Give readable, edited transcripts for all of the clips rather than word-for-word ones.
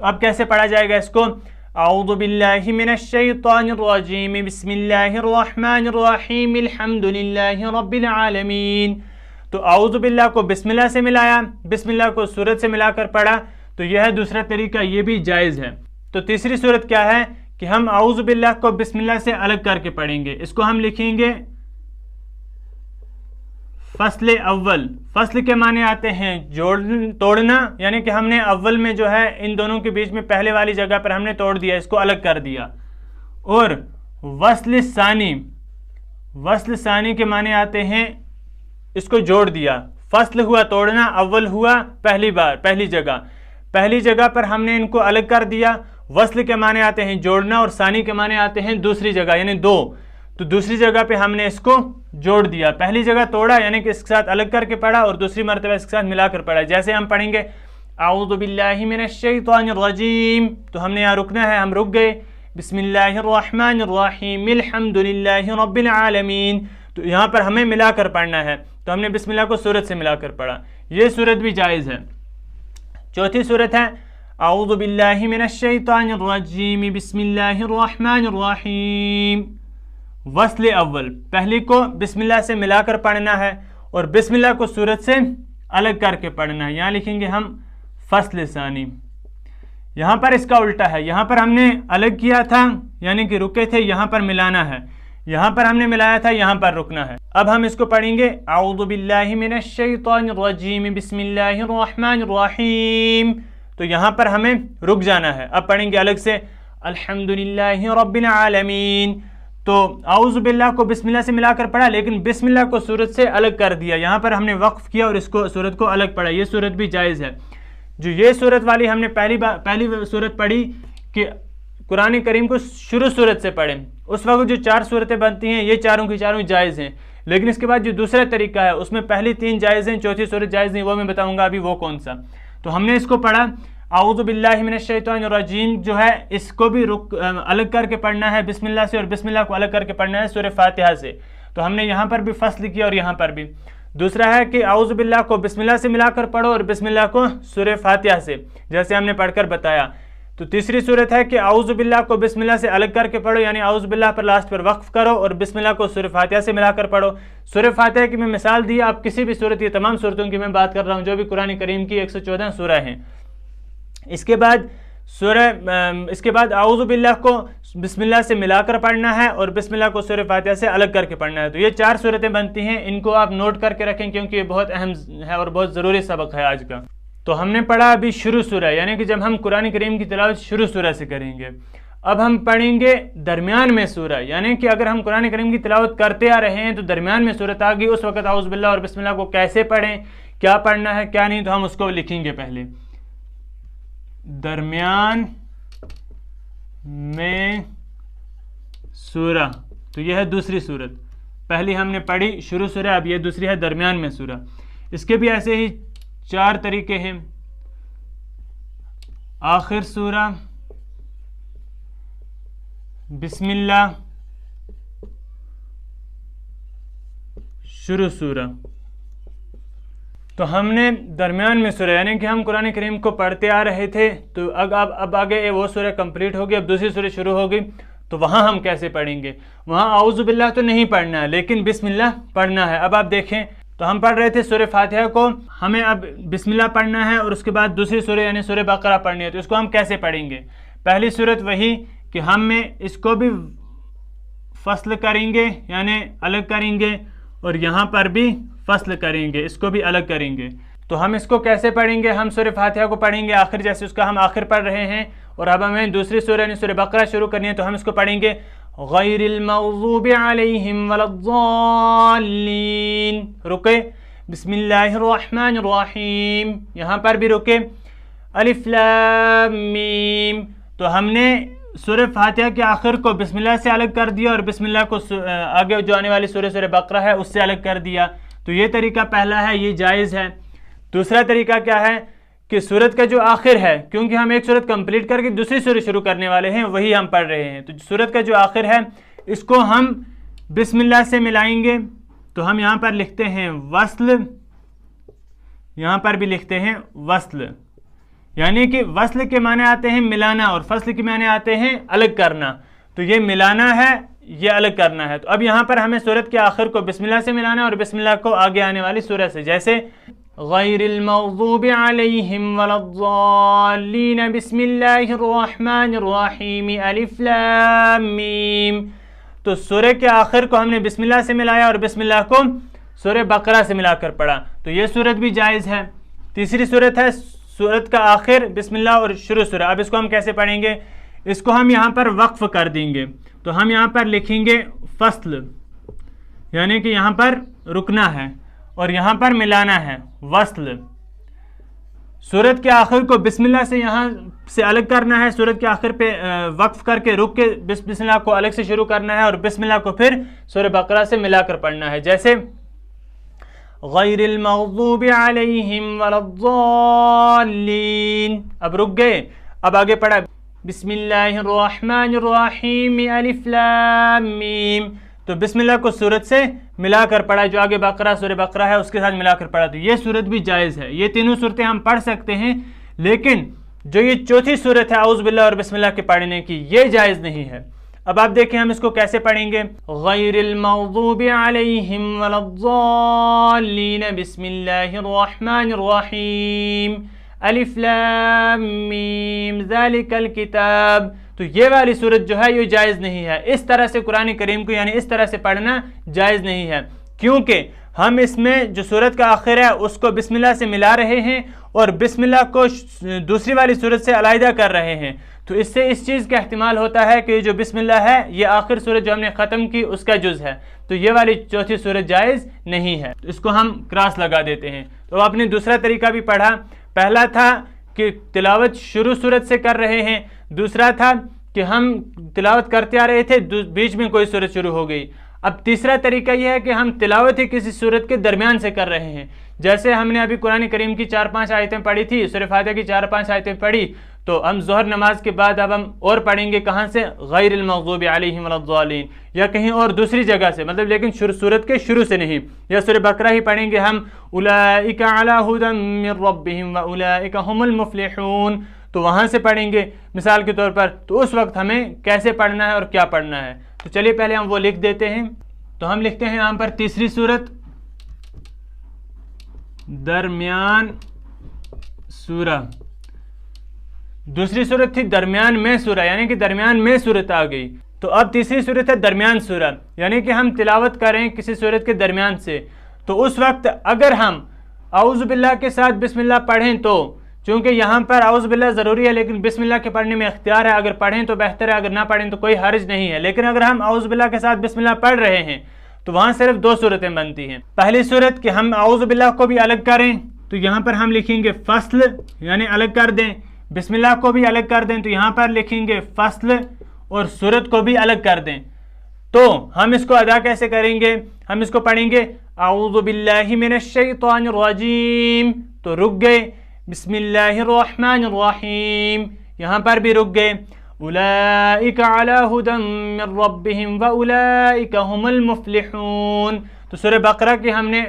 تو اب کیسے پڑھا جائے گا اس کو؟ اعوذ باللہ من الشیطان الرجیم بسم اللہ الرحمن الرحیم الحمد للہ رب العالمین. تو اعوذ باللہ کو بسم اللہ سے ملایا، بسم اللہ کو سورت سے ملا کر پڑھا، تو یہ ہے دوسرا طریقہ، یہ بھی جائز ہے. تو تیسری صورت کیا ہے کہ ہم اعوذ باللہ کو بسم اللہ سے الگ کر کے پڑھیں گے. اس کو ہم لکھیں گے فصل اول. فصل کے معنی آتے ہیں توڑنا، یعنی کہ ہم نے اول میں جو ہے ان دونوں کے بیچ میں پہلے والی جگہ پر ہم نے توڑ دیا، اس کو الگ کر دیا. اور وصل ثانی، وصل ثانی کے معنی آتے ہیں اس کو جوڑ دیا. فصل ہوا توڑنا، اول ہوا پہلی جگہ پر ہم نے ان کو الگ کر دیا. وصل کے معنی آتے ہیں جوڑنا، اور ثانی کے معنی آتے ہیں دوسری جگہ یعنی دو. تو دوسری جگہ پہ ہم نے اس کو جوڑ دیا. پہلی جگہ توڑا یعنی کہ اس کے ساتھ الگ کر کے پڑھا، اور دوسری مرتبہ اس کے ساتھ ملا کر پڑھا. جیسے ہم پڑھیں گے اعوذ باللہ من الشیطان الرجیم، تو ہم نے یہاں رکنا ہے، ہم رک گئے. بسم اللہ الرحمن الرحیم الحمد للہ رب العالمین، تو یہاں پر ہمیں ملا کر پڑھنا ہے. تو ہم نے بسم اللہ کو سورت سے ملا کر پڑھا، یہ سورت بھی جائز ہے. چوتھی سورت ہے اعوذ باللہ من الشیطان الرجیم بسم اللہ الرحمن الرحیم. وصل اول، پہلی کو بسم اللہ سے ملا کر پڑھنا ہے اور بسم اللہ کو سورت سے الگ کر کے پڑھنا ہے. یہاں لکھیں گے ہم فصل ثانی. یہاں پر اس کا الٹا ہے، یہاں پر ہم نے الگ کیا تھا یعنی کہ رکے تھے، یہاں پر ملانا ہے. یہاں پر ہم نے ملایا تھا، یہاں پر رکنا ہے. اب ہم اس کو پڑھیں گے اعوذ باللہ من الشیطان الرجیم بسم اللہ الرحمن الرحیم. تو یہاں پر ہمیں رک جانا ہے. اب پڑھیں گے الگ سے الحمد للہ رب العالمین. تو اعوذ باللہ کو بسم اللہ سے ملا کر پڑھا، لیکن بسم اللہ کو سورت سے الگ کر دیا. یہاں پر ہم نے وقف کیا اور اس کو سورت کو الگ پڑھا. یہ سورت بھی جائز ہے. جو یہ سورت والی ہم نے پہلی سورت پڑھی کہ قرآن کریم کو شروع سورت سے پڑھیں، اس وقت جو 4 سورتیں بنتی ہیں یہ چاروں کی چاروں جائز ہیں. لیکن اس کے بعد جو دوسرا طریقہ ہے اس میں پہلی 3 جائز ہیں، چوتھی سورت جائز نہیں، وہ میں بتاؤں گا ابھی وہ کون سا. تو ہم نے اس کو پڑھا اعوذ باللہ من الشیطان الرجیم، جو ہے اس کو بھی الگ کر کے پڑھنا ہے بسم اللہ سے، اور بسم اللہ کو الگ کر کے پڑھنا ہے سورہ فاتحہ سے. تو ہم نے یہاں پر بھی فصل کیا اور یہاں پر بھی. دوسرا ہے کہ اعوذ باللہ کو بسم اللہ سے ملا کر پڑھو اور بسم اللہ کو سورہ فاتحہ سے، جیسے ہم نے پڑھ کر بتایا. تو تیسری صورت ہے کہ اعوذ باللہ کو بسم اللہ سے الگ کر کے پڑھو، یعنی اعوذ باللہ پر لاسٹ پر وقف کرو اور بسم اللہ کو سورہ فاتحہ سے ملا کر پڑھو. سورہ فاتحہ کی میں مثال دی، آپ کسی بھی صورت، یہ تمام صورتوں کی میں بات کر رہا ہوں جو بھی قرآن کریم کی 114 سورہ ہیں. اس کے بعد اعوذ باللہ کو بسم اللہ سے ملا کر پڑھنا ہے اور بسم اللہ کو سورہ فاتحہ سے الگ کر کے پڑھنا ہے. تو یہ 4 صورتیں بنتی ہیں، ان کو آپ نوٹ کر کے رکھیں کیونکہ یہ بہت اہم ہے اور بہت ضروری سبق ہے آج کا. تو ہم نے پڑھا ابھی شروع سورہ، یعنی کہ جب ہم قرآن کریم کی تلاوت شروع سورہ سے کریں گے. اب ہم پڑھیں گے درمیان میں سورہ، یعنی کہ اگر ہم قرآن کریم کی تلاوت کرتے آ رہے ہیں تو درمیان میں سورت آ گئی، اس وقت اعوذ باللہ اور بسم اللہ کو کیسے پڑھیں، کیا پڑھنا ہے کیا نہیں، تو ہم اس کو لکھیں گے. پہلے درمیان میں سورہ، تو یہ ہے دوسری صورت. پہلی ہم نے پڑھی شروع سورہ، اب یہ دوسری ہے درمیان میں سورہ. اس کے بھی ایسے ہی 4 طریقے ہیں. آخر سورہ، بسم اللہ، شروع سورہ. تو ہم نے درمیان میں سورہ، یعنی کہ ہم قرآن کریم کو پڑھتے آ رہے تھے، تو اب آگے وہ سورہ کمپلیٹ ہوگی، اب دوسری سورہ شروع ہوگی. تو وہاں ہم کیسے پڑھیں گے؟ وہاں اعوذ باللہ تو نہیں پڑھنا ہے لیکن بسم اللہ پڑھنا ہے. اب آپ دیکھیں، تو ہم پڑھ رہے تھے سورہ فاتحہ کو، ہمیں اب بسم اللہ پڑھنا ہے اور اس کے بعد دوسری سورہ یعنی سورہ بقرہ پڑھنی ہے. تو اس کو ہم کیسے پڑھیں گے؟ پہلی صورت وہی کہ ہم اس کو بھی فصل کریں گے یعنی الگ کریں گے، اور یہاں پر بھی فصل کریں گے، اس کو بھی الگ کریں گے. تو ہم اس کو کیسے پڑھیں گے؟ ہم سورہ فاتحہ کو پڑھیں گے آخر، جیسے اس کا ہم آخر پڑھ رہے ہیں، اور اب ہمیں دوسری سورہ یعنی سورہ بقرہ شروع کرنی ہے. تو ہم اس کو پڑھیں گے غیر المغضوب علیہم ولا الضالین. رکے بسم اللہ الرحمن الرحیم، یہاں پر بھی رکے الف لام میم. تو ہم نے سورہ فاتحہ کے آخر کو بسم اللہ سے الگ کر دیا اور بسم اللہ کو آگے جو آنے والی سورہ بقرہ ہے اس سے الگ کر دیا. تو یہ طریقہ پہلا ہے، یہ جائز ہے. دوسرا طریقہ کیا ہے کہ سورت کا جو آخر ہے، کیونکہ ہم ایک سورت کمپلیٹ کر کے دوسری سورت شروع کرنے والے ہیں، وہی ہم پڑھ رہے ہیں. تو سورت کا جو آخر ہے اس کو ہم بسم اللہ سے ملائیں گے. تو ہم یہاں پر لکھتے ہیں وصل، یہاں پر بھی لکھتے ہیں وصل. یعنی کہ وصل کے معنی آتے ہیں ملانا اور فصل کے معنی آتے ہیں الگ کرنا. تو یہ ملانا ہے، یہ الگ کرنا ہے. تو اب یہاں پر ہمیں سورت کے آخر کو بسم اللہ سے ملانا اور بسم اللہ کو آگے آنے والی سورت سے، جیسے غیر المغضوب علیہم ولا الضالین بسم اللہ الرحمن الرحیم الف لام میم. تو سورہ کے آخر کو ہم نے بسم اللہ سے ملایا اور بسم اللہ کو سورہ بقرہ سے ملا کر پڑھا، تو یہ صورت بھی جائز ہے. تیسری صورت ہے سورت کا آخر بسم اللہ اور شروع سورہ. اب اس کو ہم کیسے پڑھیں گے؟ اس کو ہم یہاں پر وقف کر دیں گے. تو ہم یہاں پر لکھیں گے فصل، یعنی کہ یہاں پر رکنا ہے اور یہاں پر ملانا ہے وصل. سورت کے آخر کو بسم اللہ سے یہاں سے الگ کرنا ہے، سورت کے آخر پہ وقف کر کے رک کے بسم اللہ کو الگ سے شروع کرنا ہے اور بسم اللہ کو پھر سورہ بقرہ سے ملا کر پڑھنا ہے، جیسے غیر المغضوب علیہم ولا الضالین. اب رک گئے، اب آگے پڑھا بسم اللہ الرحمن الرحیم الف لام میم. تو بسم اللہ کو سورت سے ملا کر پڑھا، جو آگے بقرہ سورہ بقرہ ہے اس کے ساتھ ملا کر پڑھا. تو یہ سورت بھی جائز ہے. یہ تینوں صورتیں ہم پڑھ سکتے ہیں، لیکن جو یہ چوتھی صورت ہے اعوذ باللہ اور بسم اللہ کے پڑھنے کی، یہ جائز نہیں ہے. اب آپ دیکھیں ہم اس کو کیسے پڑھیں گے. غیر المغضوب علیہم ولا الضالین بسم اللہ الرحمن الرحیم الف لام میم ذالک الکتاب. تو یہ والی صورت جو ہے یہ جائز نہیں ہے. اس طرح سے قرآن کریم کو یعنی اس طرح سے پڑھنا جائز نہیں ہے، کیونکہ ہم اس میں جو صورت کا آخر ہے اس کو بسم اللہ سے ملا رہے ہیں اور بسم اللہ کو دوسری والی صورت سے علیحدہ کر رہے ہیں. تو اس سے اس چیز کا احتمال ہوتا ہے کہ جو بسم اللہ ہے یہ آخر صورت جو ہم نے ختم کی اس کا جز ہے. تو یہ والی چوتھی صورت جائز نہیں ہے، اس کو ہم کراس لگا دیتے ہیں. تو آپ نے دوسرا طریقہ بھی پڑھا. پہلا تھا کہ تلاوت شروع صورت سے کر رہے ہیں، دوسرا تھا کہ ہم تلاوت کرتے آ رہے تھے بیچ میں کوئی صورت شروع ہو گئی. اب تیسرا طریقہ یہ ہے کہ ہم تلاوت ہی کسی صورت کے درمیان سے کر رہے ہیں، جیسے ہم نے ابھی قرآن کریم کی 4-5 آیتیں پڑھی تھی، سورہ فاتحہ کی 4-5 آیتیں پڑھی، تو ہم ظہر نماز کے بعد اب ہم اور پڑھیں گے کہاں سے؟ غیر المغضوب علیہم ولا الضالین، یا کہیں اور دوسری جگہ سے، مطلب لیکن سورت کے شروع سے نہیں. یا سورہ بقرہ ہی پڑھیں گے ہم اولئک علی ھدی من ربہم واولئک ھم المفلحون، تو وہاں سے پڑھیں گے مثال کے طور پر. تو اس وقت ہمیں کیسے پڑھنا ہے اور کیا پڑھنا ہے، تو چلیے پہلے ہم وہ لکھ دیتے ہیں. تو ہم لکھتے ہیں یہاں پر تیسری صورت درمیان سورہ. دوسری صورت تھی درمیان میں سورہ، یعنی کہ درمیان میں صورت آ گئی. تو اب تیسری صورت ہے درمیان سورہ، یعنی کہ ہم تلاوت کریں کسی صورت کے درمیان سے. تو اس وقت اگر ہم اعوذ باللہ کے ساتھ بسم اللہ پڑھیں تو چونکہ یہاں پر اعوذ باللہ ضروری ہے لیکن بسم اللہ کے پڑھنے میں اختیار ہے، اگر پڑھیں تو بہتر ہے، اگر نہ پڑھیں تو کوئی حرج نہیں ہے. لیکن اگر ہم اعوذ باللہ کے ساتھ بسم اللہ پڑھ رہے ہیں تو وہاں صرف 2 صورتیں بنتی ہیں. پہلی صورت کہ ہم اعوذ باللہ کو بھی الگ کریں، تو یہاں پر ہم لکھیں گے فصل، یعنی الگ کر دیں. بسم اللہ کو بھی الگ کر دیں تو یہاں پر لکھیں گے فصل، اور صورت کو بھی الگ کر دیں. تو ہم اس کو ادا کیسے کریں گے؟ ہم اس کو پڑھیں گے اعوذ باللہ من الشیطان الرجیم، تو رک گئے. بسم اللہ الرحمن الرحیم، یہاں پر بھی رک گئے. اولئک علی ھدی من ربہم واولئک ھم المفلحون. تو سورہ بقرہ کی ہم نے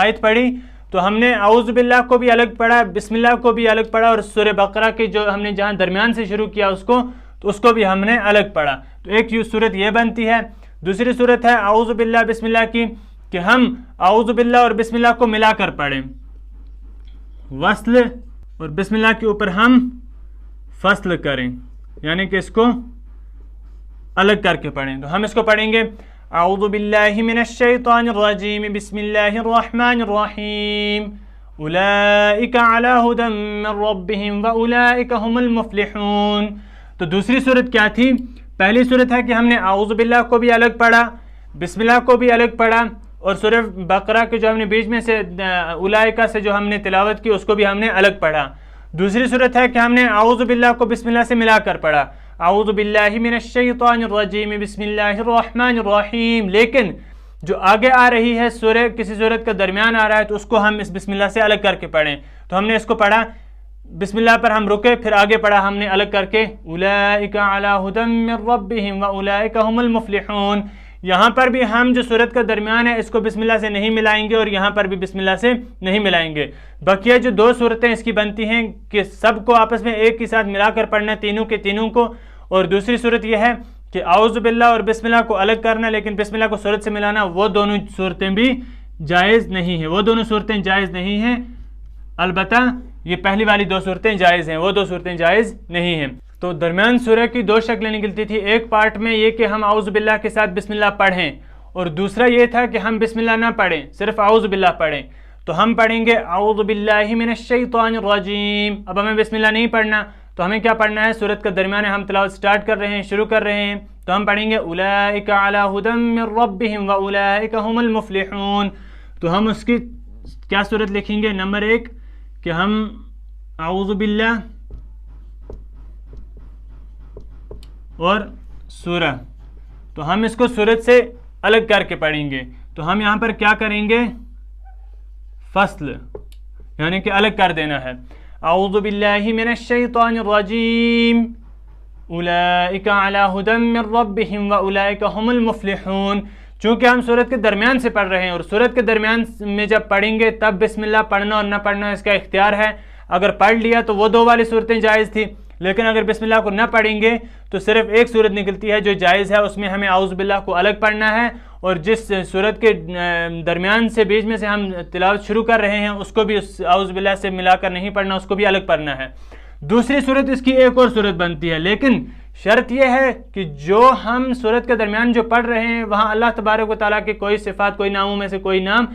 آیت پڑھی تو ہم نے اعوذ باللہ کو بھی الگ پڑھا، بسم اللہ کو بھی الگ پڑھا، اور سورہ بقرہ کی جو ہم نے جہاں درمیان سے شروع کیا اس کو بھی ہم نے الگ پڑھا. تو ایک صورت یہ بنتی ہے. دوسری صورت ہے اعوذ باللہ بسم اللہ کی، کہ ہم اعوذ باللہ اور بسم اللہ کو ملا کر پڑھیں، وصل اور بسم اللہ کے اوپر ہم فصل کریں، یعنی کہ اس کو الگ کر کے پڑھیں. تو ہم اس کو پڑھیں گے اعوذ باللہ من الشیطان الرجیم بسم اللہ الرحمن الرحیم اولئک علی ھدی من ربہم واولئک ھم المفلحون. تو دوسری صورت کیا تھی؟ پہلی صورت ہے کہ ہم نے اعوذ باللہ کو بھی الگ پڑھا، بسم اللہ کو بھی الگ پڑھا، اور سورہ بقرہ کے جو ہم نے بیچ میں سے اولئک سے جو ہم نے تلاوت کی اس کو بھی ہم نے الگ پڑھا. دوسری صورت ہے کہ ہم نے اعوذ باللہ کو بسم اللہ سے ملا کر پڑھا، اعوذ باللہ من الشیطان الرجیم بسم اللہ الرحمن الرحیم. لیکن جو آگے آ رہی ہے سورہ کسی صورت کا درمیان آ رہا ہے تو اس کو ہم اس بسم اللہ سے الگ کر کے پڑھیں. تو ہم نے اس کو پڑھا، بسم اللہ پر ہم رکے، پھر آگے پڑھا ہم نے الگ کر کے اولئک علی ھدی من ربہم واولئک ھم المفلحون. یہاں پر بھی ہم جو صورت کا درمیان ہے اس کو بسم اللہ سے نہیں ملائیں گے اور یہاں پر بھی بسم اللہ سے نہیں ملائیں گے۔ بقیہ جو دو صورتیں اس کی بنتی ہیں کہ سب کو آپس میں ایک ہی ساتھ ملا کر پڑھنا تینوں کے تینوں کو، اور دوسری صورت یہ ہے کہ اعوذ باللہ اور بسم اللہ کو الگ کرنا لیکن بسم اللہ کو صورت سے ملانا، وہ دونوں صورتیں بھی جائز نہیں ہیں، وہ دونوں صورتیں جائز نہیں ہیں۔ البتہ یہ پہلی والی دو صورتیں جائز ہیں، وہ دو صورتیں جائز نہیں ہیں۔ تو درمیان سورہ کی دو شکلیں نکلتی تھی، ایک پارٹ میں یہ کہ ہم اعوذ باللہ کے ساتھ بسم اللہ پڑھیں، اور دوسرا یہ تھا کہ ہم بسم اللہ نہ پڑھیں، صرف اعوذ باللہ پڑھیں۔ تو ہم پڑھیں گے اعوذ باللہ من الشیطان الرجیم۔ اب ہمیں بسم اللہ نہیں پڑھنا، تو ہمیں کیا پڑھنا ہے؟ سورت کا درمیان ہے، ہم تلاوت سٹارٹ کر رہے ہیں، شروع کر رہے ہیں، تو ہم پڑھیں گے اولئک علی ھدی من ربہم واولئک ھم المفلحون۔ تو ہم اس کی کیا صورت لکھیں گے؟ نمبر ایک کہ ہم اعوذ باللہ اور سورہ، تو ہم اس کو سورت سے الگ کر کے پڑھیں گے۔ تو ہم یہاں پر کیا کریں گے؟ فصل، یعنی کہ الگ کر دینا ہے۔ اعوذ باللہ من الشیطان الرجیم اولئک علی ھدی من ربہم واولئک ھم المفلحون۔ چونکہ ہم سورت کے درمیان سے پڑھ رہے ہیں، اور سورت کے درمیان میں جب پڑھیں گے تب بسم اللہ پڑھنا اور نہ پڑھنا اس کا اختیار ہے۔ اگر پڑھ لیا تو وہ دو والی صورتیں جائز تھی، لیکن اگر بسم اللہ کو نہ پڑھیں گے تو صرف ایک صورت نکلتی ہے جو جائز ہے، اس میں ہمیں اعوذ باللہ کو الگ پڑھنا ہے، اور جس صورت کے درمیان سے بیچ میں سے ہم تلاوت شروع کر رہے ہیں اس کو بھی اس اعوذ باللہ سے ملا کر نہیں پڑھنا، اس کو بھی الگ پڑھنا ہے۔ دوسری صورت اس کی ایک اور صورت بنتی ہے، لیکن شرط یہ ہے کہ جو ہم صورت کے درمیان جو پڑھ رہے ہیں وہاں اللہ تبارک و تعالیٰ کے کوئی صفات، کوئی ناموں میں سے کوئی نام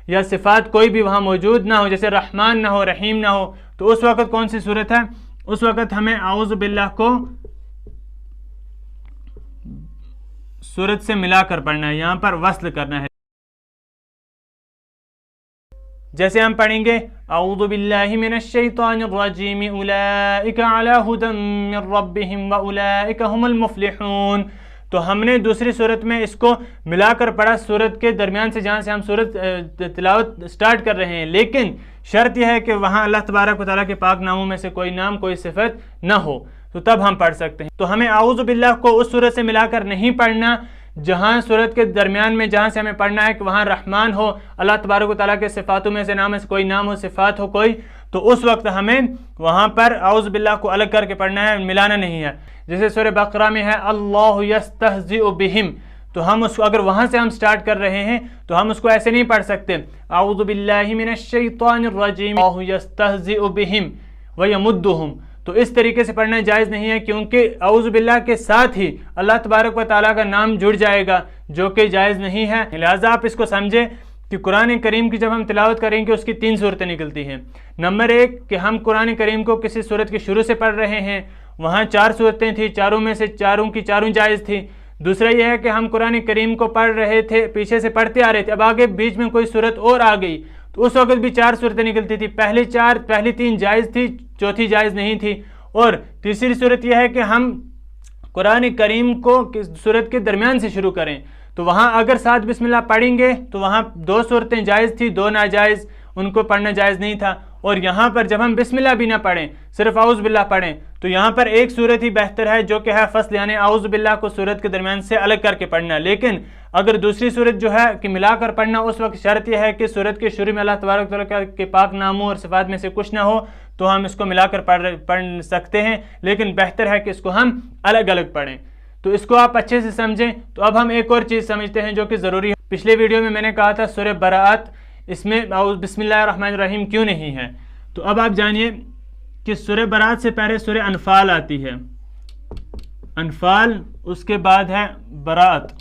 یا صفات کوئی بھی وہاں موجود نہ ہو، جیسے رحمان نہ ہو، رحیم نہ ہو، تو اس وقت کون سی صورت ہے؟ اس وقت ہمیں اعوذ باللہ کو صورت سے ملا کر پڑھنا ہے، یہاں پر وصل کرنا ہے۔ جیسے ہم پڑھیں گے اعوذ باللہ من الشیطان الرجیم اولئک علی ھدی من ربہم واولئک ھم المفلحون، تو ہم نے دوسری صورت میں اس کو ملا کر پڑھا صورت کے درمیان سے، جہاں سے ہم صورت تلاوت سٹارٹ کر رہے ہیں، لیکن شرط یہ ہے کہ وہاں اللہ تبارک و تعالیٰ کے پاک ناموں میں سے کوئی نام، کوئی صفت نہ ہو، تو تب ہم پڑھ سکتے ہیں۔ تو ہمیں اعوذ باللہ کو اس صورت سے ملا کر نہیں پڑھنا جہاں صورت کے درمیان میں جہاں سے ہمیں پڑھنا ہے کہ وہاں رحمان ہو، اللہ تبارک و تعالیٰ کے صفاتوں میں سے نام میں سے کوئی نام ہو، صفات ہو کوئی، تو اس وقت ہمیں وہاں پر اعوذ باللہ کو الگ کر کے پڑھنا ہے، ملانا نہیں ہے۔ جیسے سورہ بقرہ میں ہے اللہ یستہزئ بہم، تو ہم اس کو اگر وہاں سے ہم سٹارٹ کر رہے ہیں تو ہم اس کو ایسے نہیں پڑھ سکتے اعوذ باللہ من الشیطان الرجیم اللہ یستہزئ بہم ویمدہم، تو اس طریقے سے پڑھنا جائز نہیں ہے، کیونکہ اعوذ باللہ کے ساتھ ہی اللہ تبارک و تعالیٰ کا نام جڑ جائے گا، جو کہ جائز نہیں ہے۔ لہٰذا آپ اس کو سمجھیں کہ قرآن کریم کی جب ہم تلاوت کریں گے اس کی تین صورتیں نکلتی ہیں۔ نمبر ایک کہ ہم قرآن کریم کو کسی صورت کے شروع سے پڑھ رہے ہیں، وہاں چار صورتیں تھیں، چاروں میں سے چاروں کی چاروں جائز تھی۔ دوسرا یہ ہے کہ ہم قرآن کریم کو پڑھ رہے تھے، پیچھے سے پڑھتے آ رہے تھے، اب آگے بیچ میں کوئی صورت اور آ گئی تو اس وقت بھی چار صورتیں نکلتی تھی، پہلی تین جائز تھی، چوتھی جائز نہیں تھی۔ اور تیسری صورت یہ ہے کہ ہم قرآن کریم کو صورت کے درمیان سے شروع کریں، تو وہاں اگر ساتھ بسم اللہ پڑھیں گے تو وہاں دو صورتیں جائز تھی، دو ناجائز، ان کو پڑھنا جائز نہیں تھا۔ اور یہاں پر جب ہم بسم اللہ بھی نہ پڑھیں، صرف اعوذ باللہ پڑھیں، تو یہاں پر ایک صورت ہی بہتر ہے جو کہ ہے فصل، یعنی اعوذ باللہ کو صورت کے درمیان سے الگ کر کے پڑھنا۔ لیکن اگر دوسری صورت جو ہے کہ ملا کر پڑھنا، اس وقت شرط یہ ہے کہ صورت کے شروع میں اللہ تبارک تعالیٰ کے پاک ناموں اور صفات میں سے کچھ نہ ہو، تو ہم اس کو ملا کر پڑھ سکتے ہیں، لیکن بہتر ہے کہ اس کو ہم الگ الگ پڑھیں۔ تو اس کو آپ اچھے سے سمجھیں۔ تو اب ہم ایک اور چیز سمجھتے ہیں جو کہ ضروری ہے۔ پچھلے ویڈیو میں نے کہا تھا سورہ براءت، اس میں بسم اللہ الرحمن الرحیم کیوں نہیں ہے؟ تو اب آپ جانیے کہ سورہ براءت سے پہلے سورہ انفال آتی ہے، انفال اس کے بعد ہے براءت۔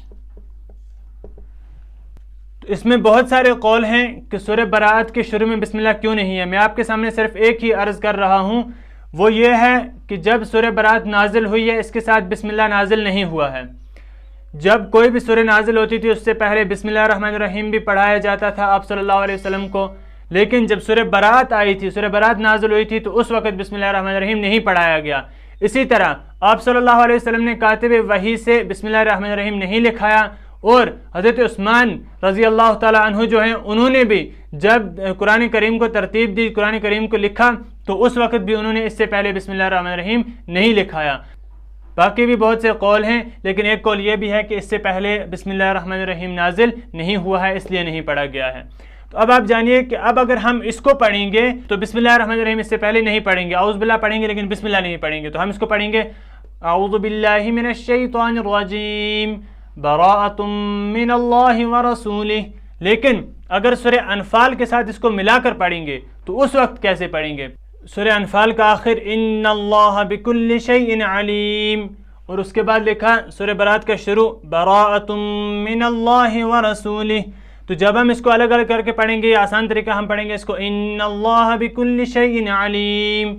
تو اس میں بہت سارے قول ہیں کہ سورہ براءت کے شروع میں بسم اللہ کیوں نہیں ہے۔ میں آپ کے سامنے صرف ایک ہی عرض کر رہا ہوں، وہ یہ ہے کہ جب سورہ براءت نازل ہوئی ہے اس کے ساتھ بسم اللہ نازل نہیں ہوا ہے۔ جب کوئی بھی سورہ نازل ہوتی تھی اس سے پہلے بسم اللہ الرحمن الرحیم بھی پڑھایا جاتا تھا آپ صلی اللہ علیہ وسلم کو، لیکن جب سورہ براءت آئی تھی، سورہ براءت نازل ہوئی تھی، تو اس وقت بسم اللہ الرحمن الرحیم نہیں پڑھایا گیا۔ اسی طرح آپ صلی اللہ علیہ وسلم نے کاتب وحی سے بسم اللہ الرحمن الرحیم نہیں لکھایا، اور حضرت عثمان رضی اللہ تعالی عنہ جو ہیں انہوں نے بھی جب قرآن کریم کو ترتیب دی، قرآن کریم کو لکھا، تو اس وقت بھی انہوں نے اس سے پہلے بسم اللہ الرحمن الرحیم نہیں لکھایا۔ باقی بھی بہت سے قول ہیں، لیکن ایک قول یہ بھی ہے کہ اس سے پہلے بسم اللہ الرحمن الرحیم نازل نہیں ہوا ہے، اس لیے نہیں پڑھا گیا ہے۔ تو اب آپ جانیے کہ اب اگر ہم اس کو پڑھیں گے تو بسم اللہ الرحمن الرحیم اس سے پہلے نہیں پڑھیں گے، اعوذ باللہ پڑھیں گے لیکن بسم اللہ نہیں پڑھیں گے، تو ہم اس کو پڑھیں گے اعوذ باللہ من الشیطان الرجیم براءۃ من اللہ ورسولہ۔ لیکن اگر سورہ انفال کے ساتھ اس کو ملا کر پڑھیں گے تو اس وقت کیسے پڑھیں گے؟ سورہ انفال کا آخر ان اللہ بکل شیء علیم، اور اس کے بعد لکھا سورہ برات کا شروع براءۃ من اللہ ورسولہ۔ تو جب ہم اس کو الگ الگ کر کے پڑھیں گے، آسان طریقہ ہم پڑھیں گے اس کو ان اللہ بکل شیء علیم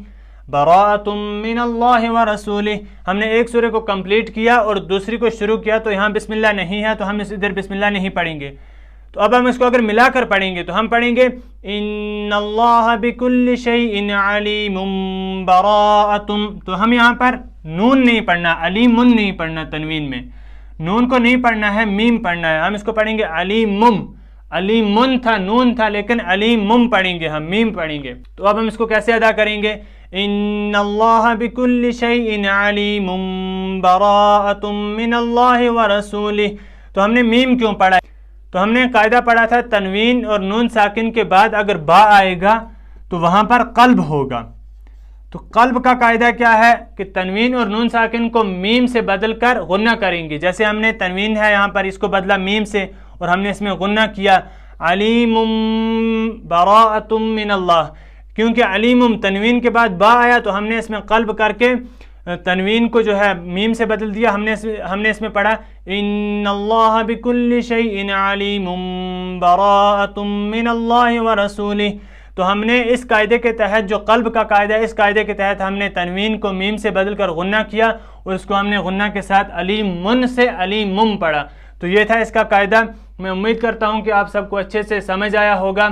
براءۃ من اللہ ورسولہ۔ ہم نے ایک سورہ کو کمپلیٹ کیا اور دوسری کو شروع کیا، تو یہاں بسم اللہ نہیں ہے تو ہم ادھر بسم اللہ نہیں پڑھیں گے۔ تو اب ہم اس کو اگر ملا کر پڑھیں گے تو ہم پڑھیں گے ان اللہ بکل شیء علیم براءۃ۔ تو ہم یہاں پر نون نہیں پڑھنا، علیم نہیں پڑھنا، تنوین میں نون کو نہیں پڑھنا ہے، میم پڑھنا ہے۔ ہم اس کو پڑھیں گے علیم، علیم تھا نون تھا لیکن علیم پڑھیں گے، ہم میم پڑھیں گے۔ تو اب ہم اس کو کیسے ادا کریں گے؟ ان اللہ بکل شیء علیم براءۃ من اللہ ورسولہ۔ تو ہم نے میم کیوں پڑھا؟ تو ہم نے قاعدہ پڑھا تھا تنوین اور نون ساکن کے بعد اگر با آئے گا تو وہاں پر قلب ہوگا۔ تو قلب کا قاعدہ کیا ہے کہ تنوین اور نون ساکن کو میم سے بدل کر غنہ کریں گے۔ جیسے ہم نے تنوین ہے یہاں پر، اس کو بدلا میم سے اور ہم نے اس میں غنہ کیا علیم براءۃ من اللہ، کیونکہ علیم تنوین کے بعد با آیا تو ہم نے اس میں قلب کر کے تنوین کو جو ہے میم سے بدل دیا۔ ہم نے اس میں پڑھا ان اللہ بکل شیء علیم براءۃ من اللہ ورسولہ۔ تو ہم نے اس قاعدے کے تحت، جو قلب کا قاعدہ ہے، اس قاعدے کے تحت ہم نے تنوین کو میم سے بدل کر غنہ کیا اور اس کو ہم نے غنہ کے ساتھ علیم سے علیم پڑھا۔ تو یہ تھا اس کا قاعدہ۔ میں امید کرتا ہوں کہ آپ سب کو اچھے سے سمجھ آیا ہوگا۔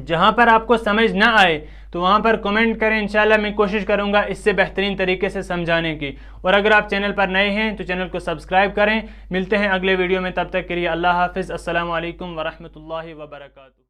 جہاں پر آپ کو سمجھ نہ آئے تو وہاں پر کمنٹ کریں، انشاءاللہ میں کوشش کروں گا اس سے بہترین طریقے سے سمجھانے کی۔ اور اگر آپ چینل پر نئے ہیں تو چینل کو سبسکرائب کریں۔ ملتے ہیں اگلے ویڈیو میں، تب تک کے لیے اللہ حافظ۔ السلام علیکم ورحمۃ اللہ وبرکاتہ۔